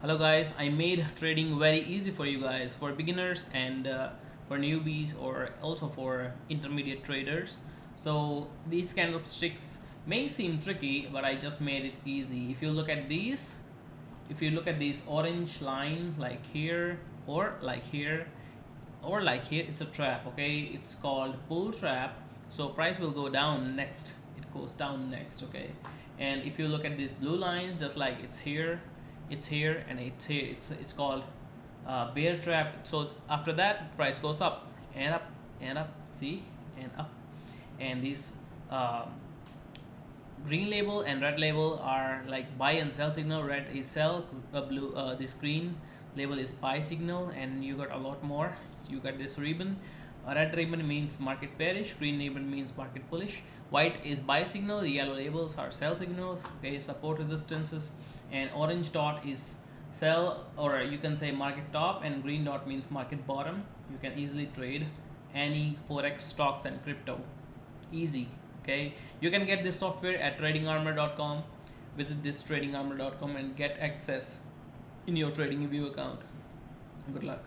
Hello guys, I made trading very easy for you guys, for beginners and for newbies, or also for intermediate traders. So these candlesticks may seem tricky, but I just made it easy. If you look at these orange line like here or like here or like here, it's a trap. Okay, it's called bull trap. So price will go down next, it goes down next. Okay, and if you look at these blue lines, just like it's here, it's here, and it's here, it's called bear trap. So after that, price goes up and up and up, see, and up. And these um, green label and red label are like buy and sell signal. Red is sell, blue, this green label is buy signal, and you got a lot more. You got this ribbon. Red ribbon means market bearish, green ribbon means market bullish, white is buy signal, the yellow labels are sell signals. Okay, support resistances, and orange dot is sell, or you can say market top, and green dot means market bottom. You can easily trade any forex, stocks, and crypto. Easy. Okay, you can get this software at tradingarmor.com. Visit this tradingarmor.com and get access in your trading view account. Good luck.